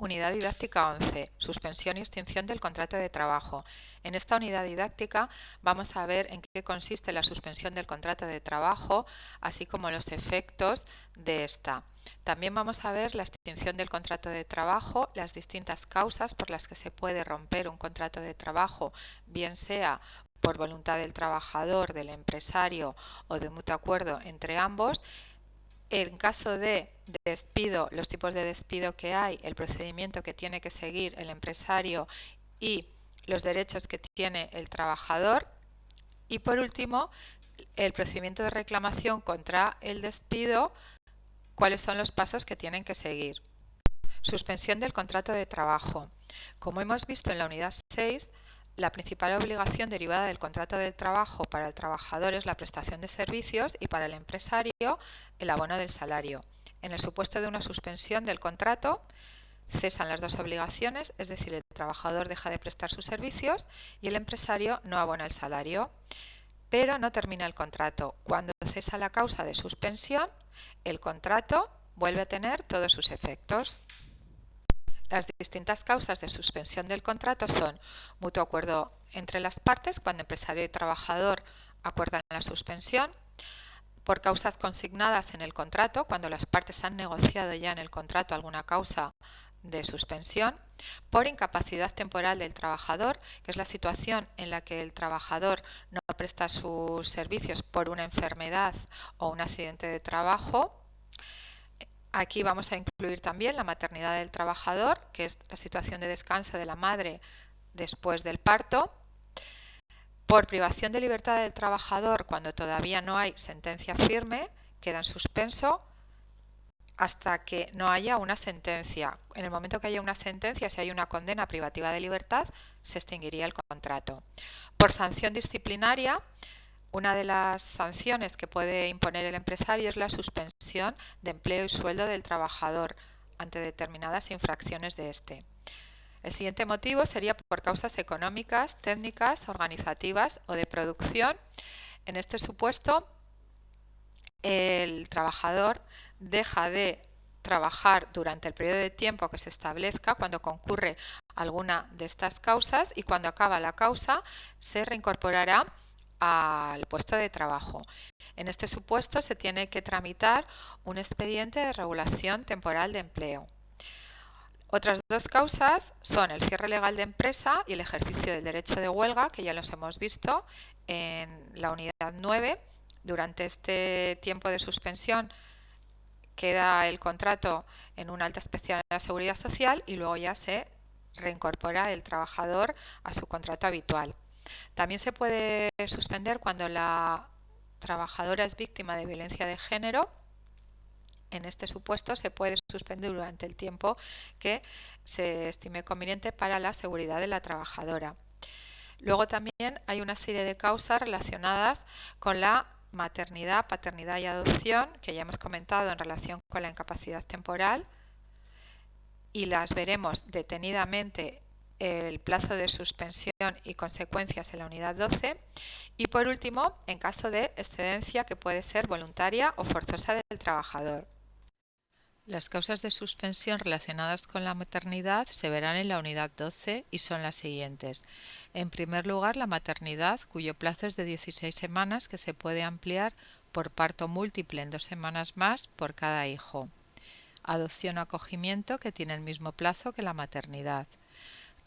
Unidad didáctica 11. Suspensión y extinción del contrato de trabajo. En esta unidad didáctica vamos a ver en qué consiste la suspensión del contrato de trabajo, así como los efectos de esta. También vamos a ver la extinción del contrato de trabajo, las distintas causas por las que se puede romper un contrato de trabajo, bien sea por voluntad del trabajador, del empresario o de mutuo acuerdo entre ambos. En caso de despido, los tipos de despido que hay, el procedimiento que tiene que seguir el empresario y los derechos que tiene el trabajador. Y por último, el procedimiento de reclamación contra el despido, cuáles son los pasos que tienen que seguir. Suspensión del contrato de trabajo. Como hemos visto en la unidad 6, la principal obligación derivada del contrato de trabajo para el trabajador es la prestación de servicios y para el empresario el abono del salario. En el supuesto de una suspensión del contrato, cesan las dos obligaciones, es decir, el trabajador deja de prestar sus servicios y el empresario no abona el salario. Pero no termina el contrato. Cuando cesa la causa de suspensión, el contrato vuelve a tener todos sus efectos. Las distintas causas de suspensión del contrato son mutuo acuerdo entre las partes, cuando empresario y trabajador acuerdan la suspensión; por causas consignadas en el contrato, cuando las partes han negociado ya en el contrato alguna causa de suspensión; por incapacidad temporal del trabajador, que es la situación en la que el trabajador no presta sus servicios por una enfermedad o un accidente de trabajo. Aquí vamos a incluir también la maternidad del trabajador, que es la situación de descanso de la madre después del parto; por privación de libertad del trabajador, cuando todavía no hay sentencia firme, queda en suspenso hasta que no haya una sentencia. En el momento que haya una sentencia, si hay una condena privativa de libertad, se extinguiría el contrato. Por sanción disciplinaria, una de las sanciones que puede imponer el empresario es la suspensión de empleo y sueldo del trabajador ante determinadas infracciones de este. El siguiente motivo sería por causas económicas, técnicas, organizativas o de producción. En este supuesto, el trabajador deja de trabajar durante el periodo de tiempo que se establezca cuando concurre alguna de estas causas, y cuando acaba la causa se reincorporará al puesto de trabajo. En este supuesto se tiene que tramitar un expediente de regulación temporal de empleo. Otras dos causas son el cierre legal de empresa y el ejercicio del derecho de huelga, que ya los hemos visto en la unidad 9. Durante este tiempo de suspensión queda el contrato en una alta especial de la Seguridad Social y luego ya se reincorpora el trabajador a su contrato habitual. También se puede suspender cuando la trabajadora es víctima de violencia de género. En este supuesto se puede suspender durante el tiempo que se estime conveniente para la seguridad de la trabajadora. Luego también hay una serie de causas relacionadas con la maternidad, paternidad y adopción, que ya hemos comentado en relación con la incapacidad temporal, y las veremos detenidamente el plazo de suspensión y consecuencias en la unidad 12. Y por último, en caso de excedencia, que puede ser voluntaria o forzosa del trabajador. Las causas de suspensión relacionadas con la maternidad se verán en la unidad 12 y son las siguientes. En primer lugar, la maternidad, cuyo plazo es de 16 semanas, que se puede ampliar por parto múltiple en 2 semanas más por cada hijo. Adopción o acogimiento, que tiene el mismo plazo que la maternidad.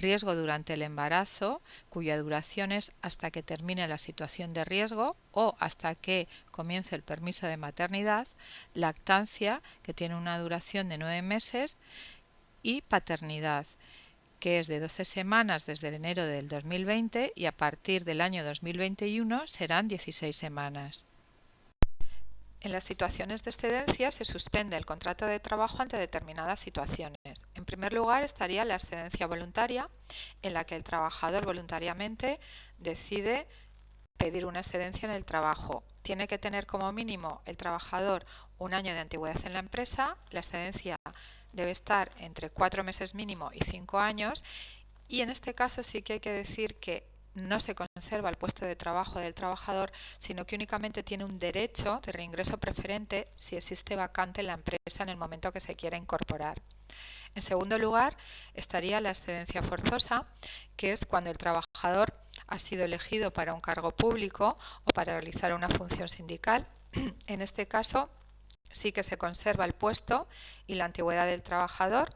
Riesgo durante el embarazo, cuya duración es hasta que termine la situación de riesgo o hasta que comience el permiso de maternidad. Lactancia, que tiene una duración de 9 meses. Y paternidad, que es de 12 semanas desde enero del 2020 y a partir del año 2021 serán 16 semanas. En las situaciones de excedencia se suspende el contrato de trabajo ante determinadas situaciones. En primer lugar estaría la excedencia voluntaria, en la que el trabajador voluntariamente decide pedir una excedencia en el trabajo. Tiene que tener como mínimo el trabajador 1 año de antigüedad en la empresa. La excedencia debe estar entre 4 meses mínimo y 5 años. Y en este caso sí que hay que decir que no se conserva el puesto de trabajo del trabajador, sino que únicamente tiene un derecho de reingreso preferente si existe vacante en la empresa en el momento que se quiera incorporar. En segundo lugar, estaría la excedencia forzosa, que es cuando el trabajador ha sido elegido para un cargo público o para realizar una función sindical. En este caso, sí que se conserva el puesto y la antigüedad del trabajador.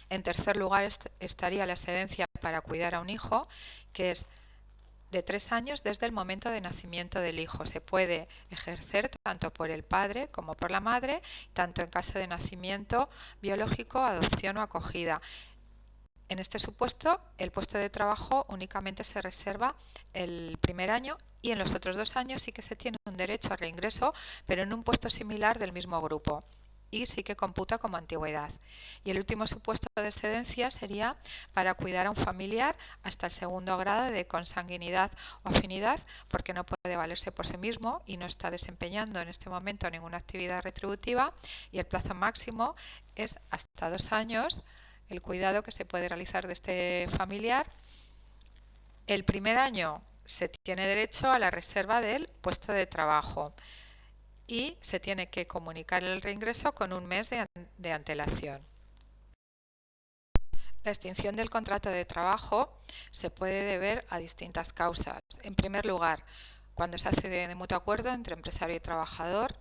En tercer lugar, estaría la excedencia para cuidar a un hijo, que es de 3 años desde el momento de nacimiento del hijo. Se puede ejercer tanto por el padre como por la madre, tanto en caso de nacimiento biológico, adopción o acogida. En este supuesto, el puesto de trabajo únicamente se reserva el primer año y en los otros 2 años sí que se tiene un derecho a reingreso, pero en un puesto similar del mismo grupo y sí que computa como antigüedad. Y el último supuesto de excedencia sería para cuidar a un familiar hasta el segundo grado de consanguinidad o afinidad, porque no puede valerse por sí mismo y no está desempeñando en este momento ninguna actividad retributiva, y el plazo máximo es hasta 2 años el cuidado que se puede realizar de este familiar. El primer año se tiene derecho a la reserva del puesto de trabajo y se tiene que comunicar el reingreso con un mes de antelación. La extinción del contrato de trabajo se puede deber a distintas causas. En primer lugar, cuando se hace de mutuo acuerdo entre empresario y trabajador.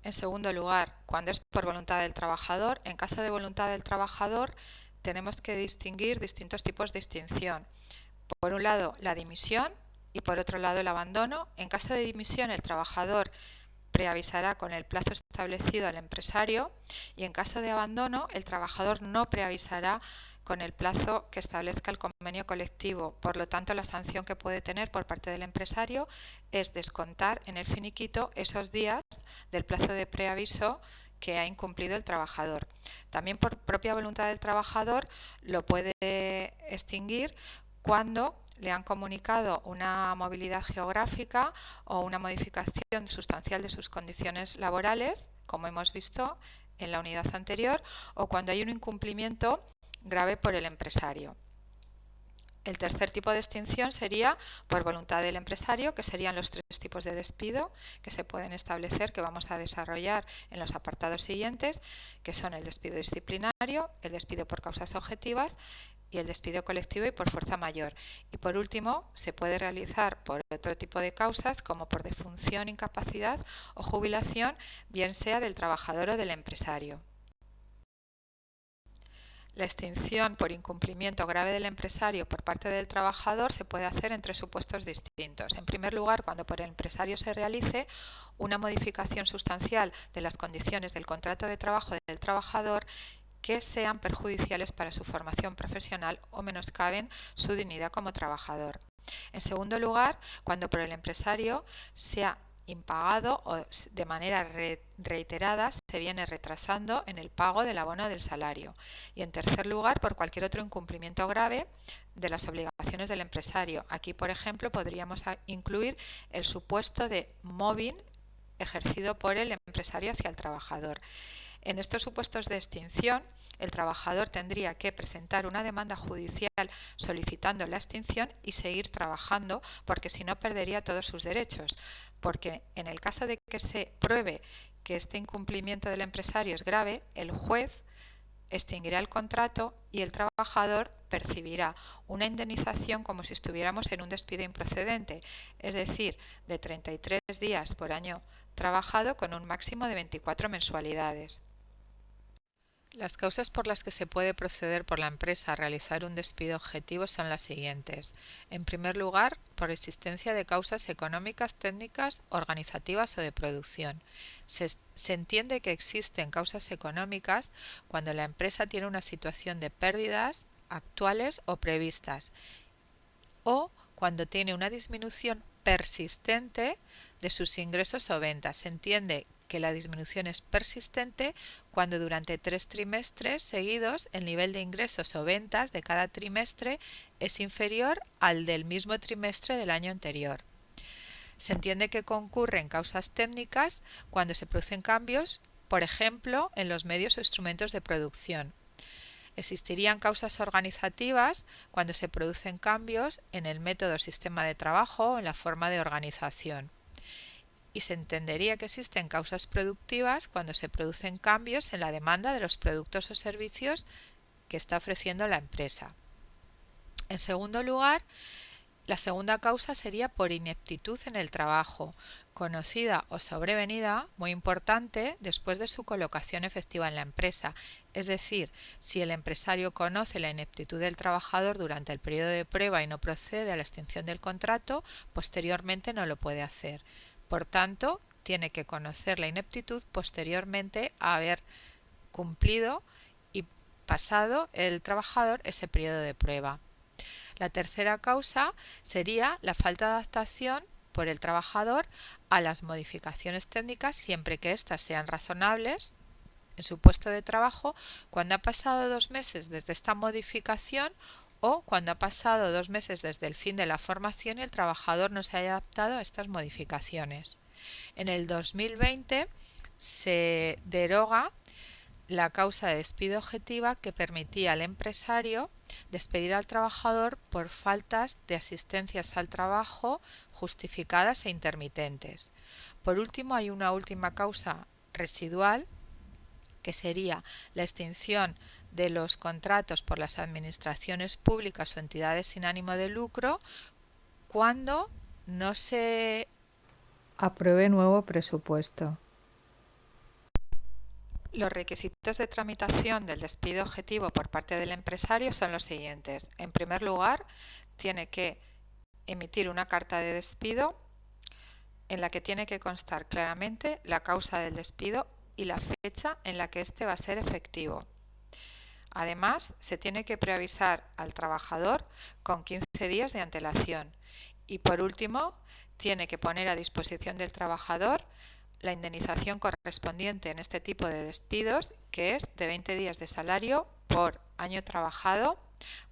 En segundo lugar, cuando es por voluntad del trabajador. En caso de voluntad del trabajador, tenemos que distinguir distintos tipos de extinción. Por un lado, la dimisión y por otro lado, el abandono. En caso de dimisión, el trabajador preavisará con el plazo establecido al empresario y en caso de abandono el trabajador no preavisará con el plazo que establezca el convenio colectivo. Por lo tanto, la sanción que puede tener por parte del empresario es descontar en el finiquito esos días del plazo de preaviso que ha incumplido el trabajador. También por propia voluntad del trabajador lo puede extinguir cuando le han comunicado una movilidad geográfica o una modificación sustancial de sus condiciones laborales, como hemos visto en la unidad anterior, o cuando hay un incumplimiento grave por el empresario. El tercer tipo de extinción sería por voluntad del empresario, que serían los 3 tipos de despido que se pueden establecer, que vamos a desarrollar en los apartados siguientes, que son el despido disciplinario, el despido por causas objetivas y el despido colectivo y por fuerza mayor. Y por último, se puede realizar por otro tipo de causas, como por defunción, incapacidad o jubilación, bien sea del trabajador o del empresario. La extinción por incumplimiento grave del empresario por parte del trabajador se puede hacer en 3 supuestos distintos. En primer lugar, cuando por el empresario se realice una modificación sustancial de las condiciones del contrato de trabajo del trabajador que sean perjudiciales para su formación profesional o menoscaben su dignidad como trabajador. En segundo lugar, cuando por el empresario sea impagado o de manera reiterada se viene retrasando en el pago del abono del salario. Y en tercer lugar, por cualquier otro incumplimiento grave de las obligaciones del empresario. Aquí, por ejemplo, podríamos incluir el supuesto de mobbing ejercido por el empresario hacia el trabajador. En estos supuestos de extinción, el trabajador tendría que presentar una demanda judicial solicitando la extinción y seguir trabajando, porque si no perdería todos sus derechos. Porque en el caso de que se pruebe que este incumplimiento del empresario es grave, el juez extinguirá el contrato y el trabajador percibirá una indemnización como si estuviéramos en un despido improcedente, es decir, de 33 días por año trabajado con un máximo de 24 mensualidades. Las causas por las que se puede proceder por la empresa a realizar un despido objetivo son las siguientes. En primer lugar, por existencia de causas económicas, técnicas, organizativas o de producción. Se entiende que existen causas económicas cuando la empresa tiene una situación de pérdidas actuales o previstas, o cuando tiene una disminución persistente de sus ingresos o ventas. Se entiende que la disminución es persistente cuando durante 3 trimestres seguidos el nivel de ingresos o ventas de cada trimestre es inferior al del mismo trimestre del año anterior. Se entiende que concurren causas técnicas cuando se producen cambios, por ejemplo, en los medios o instrumentos de producción. Existirían causas organizativas cuando se producen cambios en el método sistema de trabajo o en la forma de organización. Y se entendería que existen causas productivas cuando se producen cambios en la demanda de los productos o servicios que está ofreciendo la empresa. En segundo lugar, la segunda causa sería por ineptitud en el trabajo, conocida o sobrevenida, muy importante, después de su colocación efectiva en la empresa. Es decir, si el empresario conoce la ineptitud del trabajador durante el periodo de prueba y no procede a la extinción del contrato, posteriormente no lo puede hacer. Por tanto, tiene que conocer la ineptitud posteriormente a haber cumplido y pasado el trabajador ese periodo de prueba. La tercera causa sería la falta de adaptación por el trabajador a las modificaciones técnicas siempre que éstas sean razonables en su puesto de trabajo cuando ha pasado 2 meses desde esta modificación o cuando ha pasado 2 meses desde el fin de la formación y el trabajador no se haya adaptado a estas modificaciones. En el 2020 se deroga la causa de despido objetiva que permitía al empresario despedir al trabajador por faltas de asistencias al trabajo justificadas e intermitentes. Por último, hay una última causa residual que sería la extinción de los contratos por las administraciones públicas o entidades sin ánimo de lucro cuando no se apruebe nuevo presupuesto. Los requisitos de tramitación del despido objetivo por parte del empresario son los siguientes. En primer lugar, tiene que emitir una carta de despido en la que tiene que constar claramente la causa del despido y la fecha en la que éste va a ser efectivo. Además, se tiene que preavisar al trabajador con 15 días de antelación. Y por último, tiene que poner a disposición del trabajador la indemnización correspondiente en este tipo de despidos, que es de 20 días de salario por año trabajado,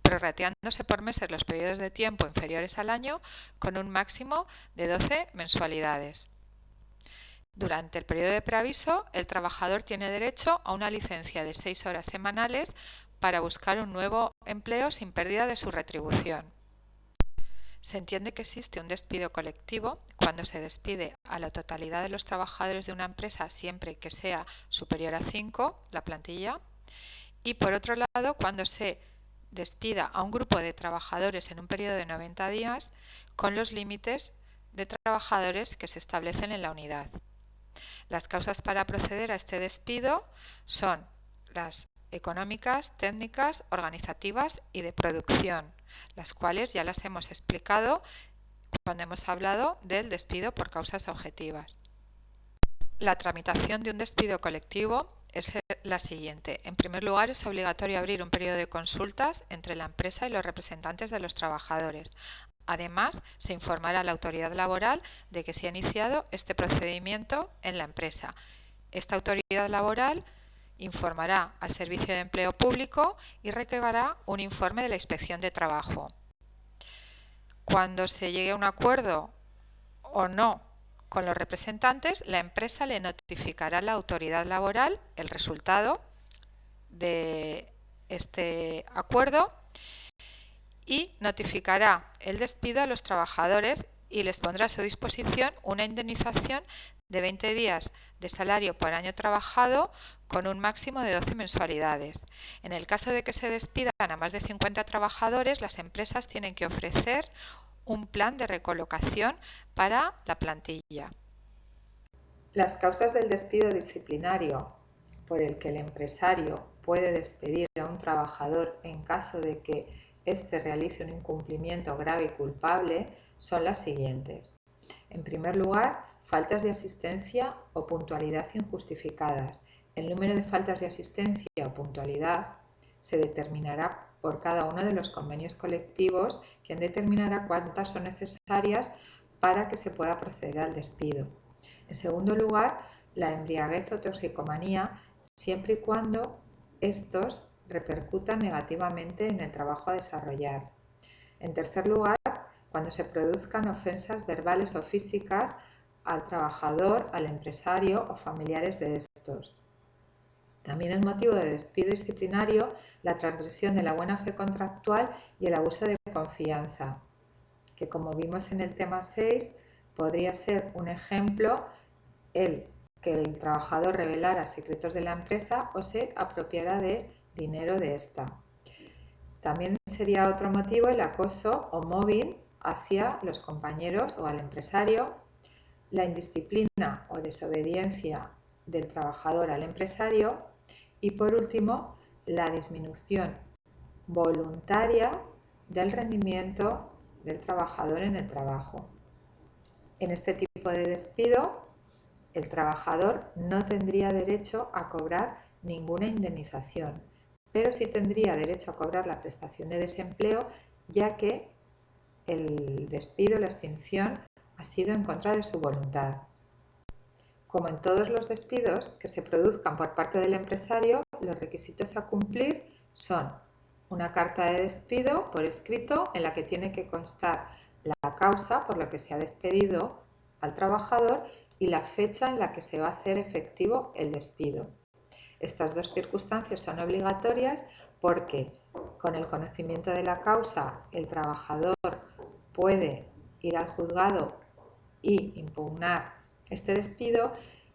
prorrateándose por meses los periodos de tiempo inferiores al año, con un máximo de 12 mensualidades. Durante el periodo de preaviso, el trabajador tiene derecho a una licencia de 6 horas semanales para buscar un nuevo empleo sin pérdida de su retribución. Se entiende que existe un despido colectivo cuando se despide a la totalidad de los trabajadores de una empresa siempre que sea superior a 5, la plantilla, y por otro lado cuando se despida a un grupo de trabajadores en un periodo de 90 días con los límites de trabajadores que se establecen en la unidad. Las causas para proceder a este despido son las económicas, técnicas, organizativas y de producción, las cuales ya las hemos explicado cuando hemos hablado del despido por causas objetivas. La tramitación de un despido colectivo es la siguiente. En primer lugar, es obligatorio abrir un periodo de consultas entre la empresa y los representantes de los trabajadores. Además, se informará a la autoridad laboral de que se ha iniciado este procedimiento en la empresa. Esta autoridad laboral informará al Servicio de Empleo Público y recabará un informe de la Inspección de Trabajo. Cuando se llegue a un acuerdo o no con los representantes, la empresa le notificará a la autoridad laboral el resultado de este acuerdo y notificará el despido a los trabajadores y les pondrá a su disposición una indemnización de 20 días de salario por año trabajado con un máximo de 12 mensualidades. En el caso de que se despidan a más de 50 trabajadores, las empresas tienen que ofrecer un plan de recolocación para la plantilla. Las causas del despido disciplinario por el que el empresario puede despedir a un trabajador en caso de que éste realice un incumplimiento grave y culpable son las siguientes. En primer lugar, faltas de asistencia o puntualidad injustificadas. El número de faltas de asistencia o puntualidad se determinará por cada uno de los convenios colectivos, quien determinará cuántas son necesarias para que se pueda proceder al despido. En segundo lugar, la embriaguez o toxicomanía, siempre y cuando estos repercutan negativamente en el trabajo a desarrollar. En tercer lugar, cuando se produzcan ofensas verbales o físicas al trabajador, al empresario o familiares de estos. También es motivo de despido disciplinario la transgresión de la buena fe contractual y el abuso de confianza, que como vimos en el tema 6, podría ser un ejemplo que el trabajador revelara secretos de la empresa o se apropiara de dinero de esta. También sería otro motivo el acoso o mobbing hacia los compañeros o al empresario, la indisciplina o desobediencia del trabajador al empresario y, por último, la disminución voluntaria del rendimiento del trabajador en el trabajo. En este tipo de despido, el trabajador no tendría derecho a cobrar ninguna indemnización, pero sí tendría derecho a cobrar la prestación de desempleo, ya que el despido, la extinción, ha sido en contra de su voluntad. Como en todos los despidos que se produzcan por parte del empresario, los requisitos a cumplir son una carta de despido por escrito en la que tiene que constar la causa por la que se ha despedido al trabajador y la fecha en la que se va a hacer efectivo el despido. Estas dos circunstancias son obligatorias porque con el conocimiento de la causa el trabajador puede ir al juzgado y impugnar este despido,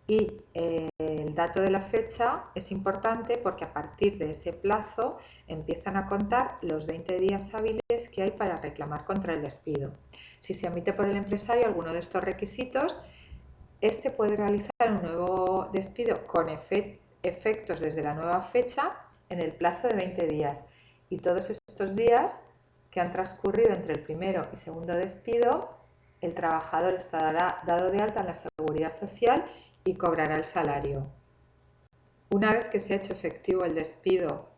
y el dato de la fecha es importante porque a partir de ese plazo empiezan a contar los 20 días hábiles que hay para reclamar contra el despido. Si se omite por el empresario alguno de estos requisitos, este puede realizar un nuevo despido con efectos desde la nueva fecha en el plazo de 20 días, y todos estos días que han transcurrido entre el primero y segundo despido, el trabajador estará dado de alta en la Seguridad Social y cobrará el salario. Una vez que se ha hecho efectivo el despido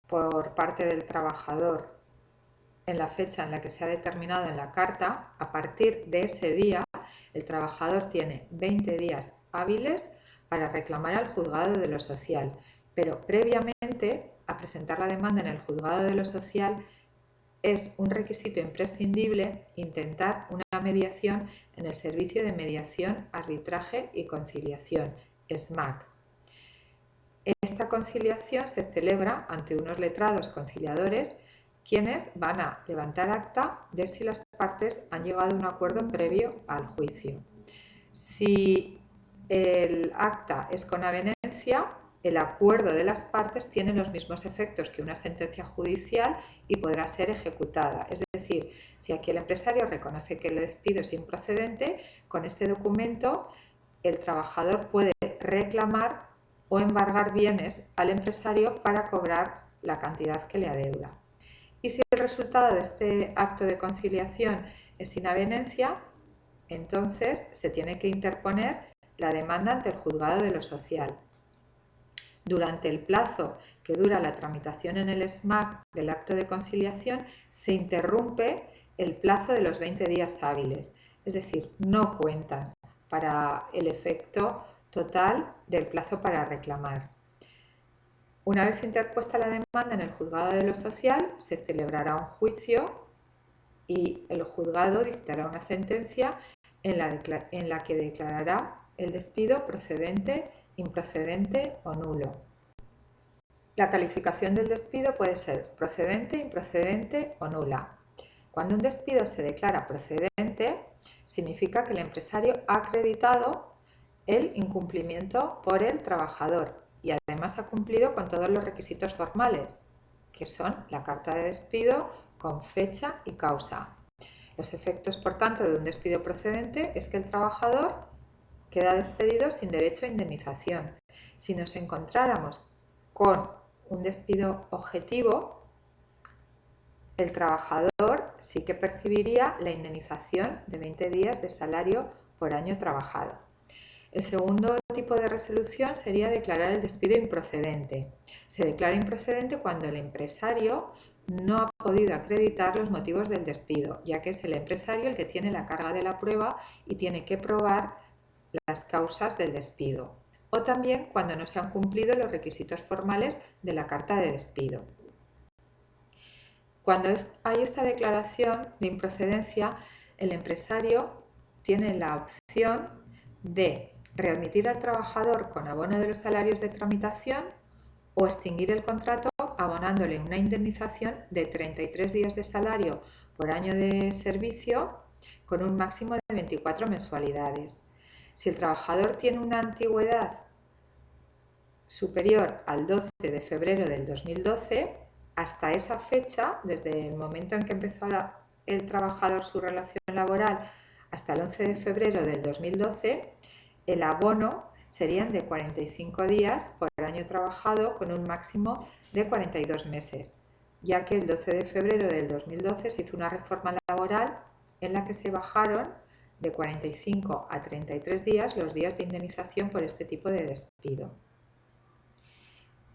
por parte del trabajador en la fecha en la que se ha determinado en la carta, a partir de ese día el trabajador tiene 20 días hábiles para reclamar al juzgado de lo social, pero previamente a presentar la demanda en el juzgado de lo social es un requisito imprescindible intentar una mediación en el Servicio de Mediación, Arbitraje y Conciliación, SMAC. Esta conciliación se celebra ante unos letrados conciliadores, quienes van a levantar acta de si las partes han llegado a un acuerdo previo al juicio. Si el acta es con avenencia, el acuerdo de las partes tiene los mismos efectos que una sentencia judicial y podrá ser ejecutada. Es decir, si aquí el empresario reconoce que el despido es improcedente, con este documento el trabajador puede reclamar o embargar bienes al empresario para cobrar la cantidad que le adeuda. Y si el resultado de este acto de conciliación es sin avenencia, entonces se tiene que interponer la demanda ante el juzgado de lo social. Durante el plazo que dura la tramitación en el SMAC del acto de conciliación, se interrumpe el plazo de los 20 días hábiles, es decir, no cuentan para el efecto total del plazo para reclamar. Una vez interpuesta la demanda en el juzgado de lo social, se celebrará un juicio y el juzgado dictará una sentencia en la que declarará el despido procedente, improcedente o nulo. La calificación del despido puede ser procedente, improcedente o nula. Cuando un despido se declara procedente, significa que el empresario ha acreditado el incumplimiento por el trabajador y además ha cumplido con todos los requisitos formales, que son la carta de despido con fecha y causa. Los efectos, por tanto, de un despido procedente es que el trabajador queda despedido sin derecho a indemnización. Si nos encontráramos con un despido objetivo, el trabajador sí que percibiría la indemnización de 20 días de salario por año trabajado. El segundo tipo de resolución sería declarar el despido improcedente. Se declara improcedente cuando el empresario no ha podido acreditar los motivos del despido, ya que es el empresario el que tiene la carga de la prueba y tiene que probar las causas del despido, o también cuando no se han cumplido los requisitos formales de la carta de despido. Cuando hay esta declaración de improcedencia, el empresario tiene la opción de readmitir al trabajador con abono de los salarios de tramitación o extinguir el contrato abonándole una indemnización de 33 días de salario por año de servicio con un máximo de 24 mensualidades. Si el trabajador tiene una antigüedad superior al 12 de febrero del 2012, hasta esa fecha, desde el momento en que empezó el trabajador su relación laboral hasta el 11 de febrero del 2012, el abono serían de 45 días por año trabajado con un máximo de 42 meses, ya que el 12 de febrero del 2012 se hizo una reforma laboral en la que se bajaron de 45 a 33 días los días de indemnización por este tipo de despido.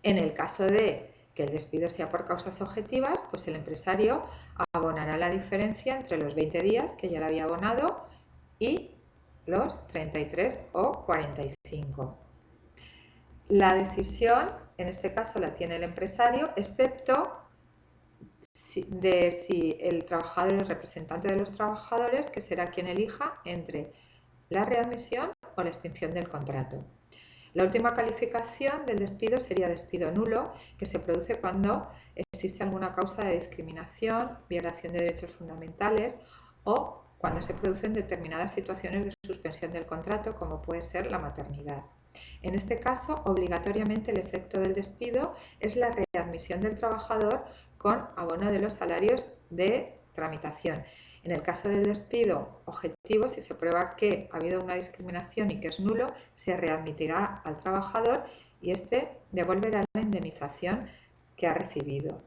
En el caso de que el despido sea por causas objetivas, pues el empresario abonará la diferencia entre los 20 días que ya le había abonado y los 33 o 45. La decisión, en este caso, la tiene el empresario, excepto si el trabajador es representante de los trabajadores, que será quien elija entre la readmisión o la extinción del contrato. La última calificación del despido sería despido nulo, que se produce cuando existe alguna causa de discriminación, violación de derechos fundamentales o cuando se producen determinadas situaciones de suspensión del contrato, como puede ser la maternidad. En este caso, obligatoriamente el efecto del despido es la readmisión del trabajador con abono de los salarios de tramitación. En el caso del despido objetivo, si se prueba que ha habido una discriminación y que es nulo, se readmitirá al trabajador y éste devolverá la indemnización que ha recibido.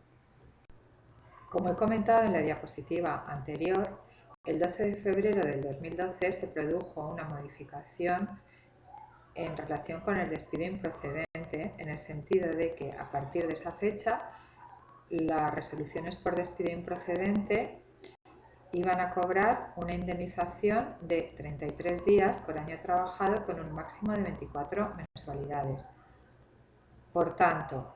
Como he comentado en la diapositiva anterior, el 12 de febrero del 2012 se produjo una modificación en relación con el despido improcedente, en el sentido de que a partir de esa fecha las resoluciones por despido improcedente iban a cobrar una indemnización de 33 días por año trabajado con un máximo de 24 mensualidades. Por tanto,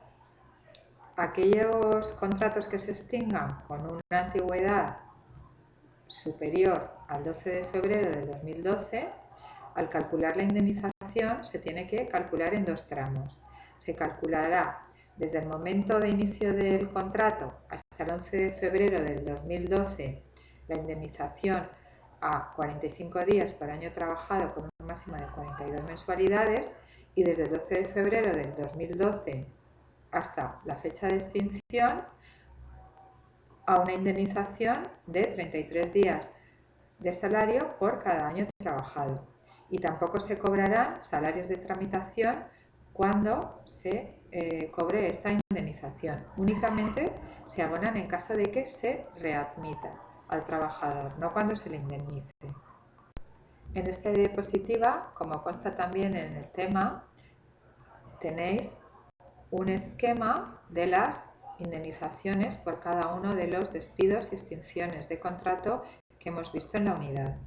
aquellos contratos que se extingan con una antigüedad superior al 12 de febrero del 2012, al calcular la indemnización se tiene que calcular en dos tramos. Se calculará desde el momento de inicio del contrato hasta el 11 de febrero del 2012 la indemnización a 45 días por año trabajado con un máximo de 42 mensualidades y desde el 12 de febrero del 2012 hasta la fecha de extinción a una indemnización de 33 días de salario por cada año trabajado. Y tampoco se cobrarán salarios de tramitación cuando se cobre esta indemnización. Únicamente se abonan en caso de que se readmita al trabajador, no cuando se le indemnice. En esta diapositiva, como consta también en el tema, tenéis un esquema de las indemnizaciones por cada uno de los despidos y extinciones de contrato que hemos visto en la unidad.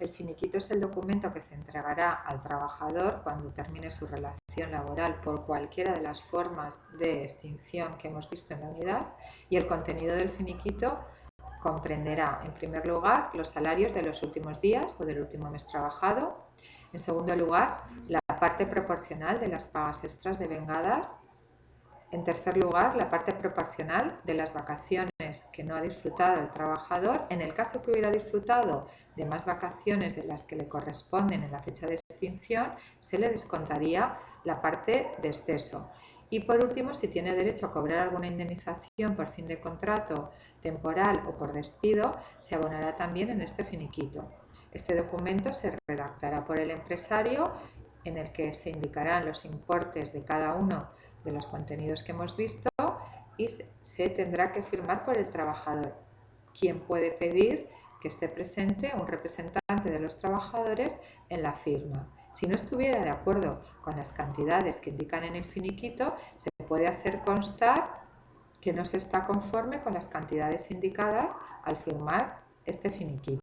El finiquito es el documento que se entregará al trabajador cuando termine su relación laboral por cualquiera de las formas de extinción que hemos visto en la unidad, y el contenido del finiquito comprenderá, en primer lugar, los salarios de los últimos días o del último mes trabajado. En segundo lugar, la parte proporcional de las pagas extras devengadas. En tercer lugar, la parte proporcional de las vacaciones que no ha disfrutado el trabajador. En el caso que hubiera disfrutado de más vacaciones de las que le corresponden en la fecha de extinción, se le descontaría la parte de exceso. Y por último, si tiene derecho a cobrar alguna indemnización por fin de contrato temporal o por despido, se abonará también en este finiquito. Este documento se redactará por el empresario, en el que se indicarán los importes de cada uno de los contenidos que hemos visto, y se tendrá que firmar por el trabajador, quien puede pedir que esté presente un representante de los trabajadores en la firma. Si no estuviera de acuerdo con las cantidades que indican en el finiquito, se puede hacer constar que no se está conforme con las cantidades indicadas al firmar este finiquito.